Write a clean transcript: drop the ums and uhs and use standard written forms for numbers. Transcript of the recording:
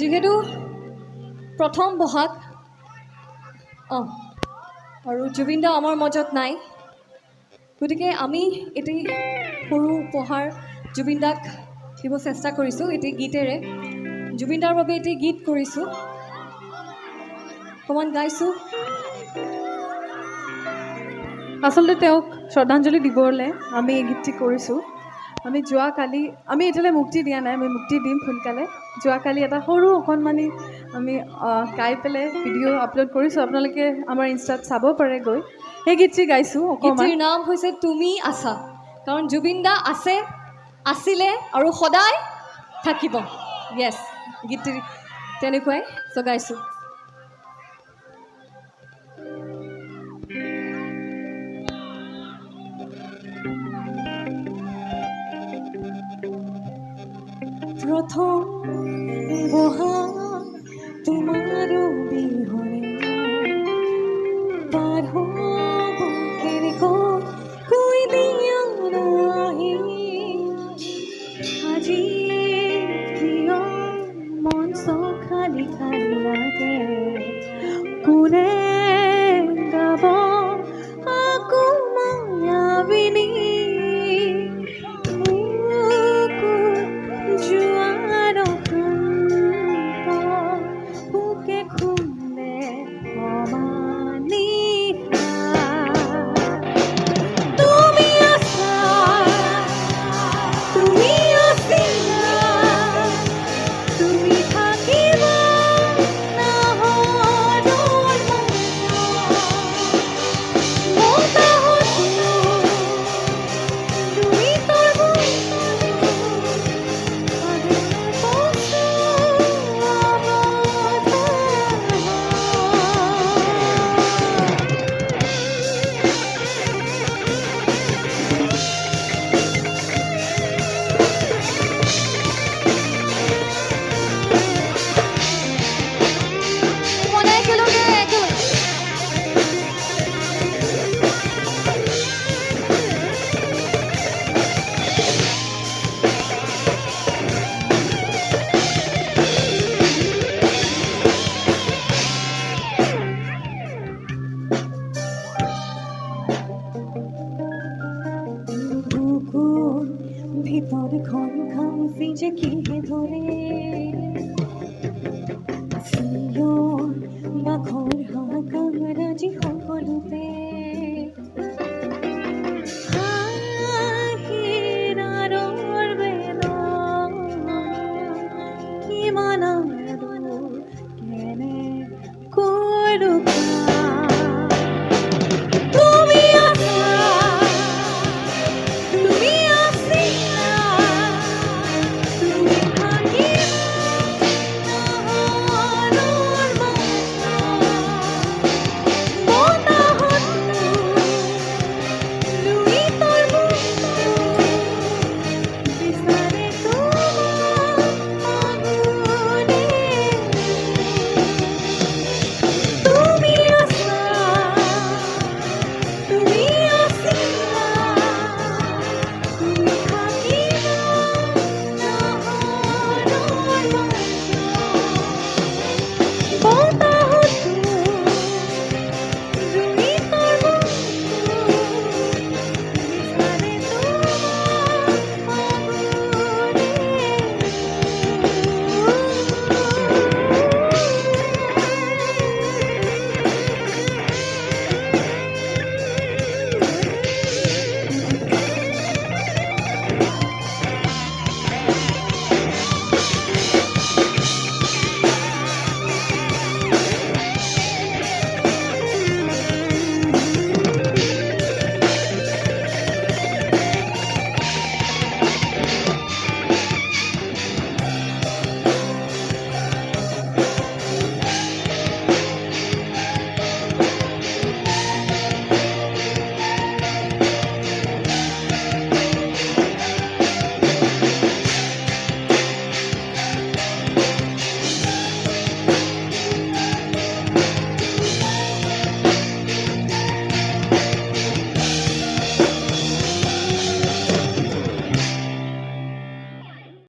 যিহেতু প্ৰথম বহাগ আৰু জুবিন দা আমাৰ মাজত নাই, গতিকে আমি এটি সৰু উপহাৰ জুবিন দাক দিব চেষ্টা কৰিছোঁ এটি গীতেৰে। জুবিন দাৰ বাবে এটি গীত কৰিছোঁ, অকণমান গাইছোঁ। আচলতে তেওঁক শ্ৰদ্ধাঞ্জলি দিবলৈ আমি এই গীতটি কৰিছোঁ। আমি যোৱাকালি আমি এতিয়ালৈ মুক্তি দিয়া নাই, আমি মুক্তি দিম সোনকালে। যোৱাকালি এটা সৰু অকণমানি আমি গাই পেলাই ভিডিঅ' আপলোড কৰিছোঁ, আপোনালোকে আমাৰ ইনষ্টাত চাব পাৰে গৈ। সেই গীতটি গাইছোঁ। গীতটিৰ নাম হৈছে তুমি আছা, কাৰণ জুবিন দা আছে, আছিলে আৰু সদায় থাকিব। য়েছ, গীতটি তেনেকুৱাই গাইছোঁ। প্ৰথম বহাগ তোমাৰো বিহনে পাৰ হ'ব কেনেকৈ কৈ দিয়া নাহি, আজি প্ৰিয় মন খালি খালি লাগে, কোনে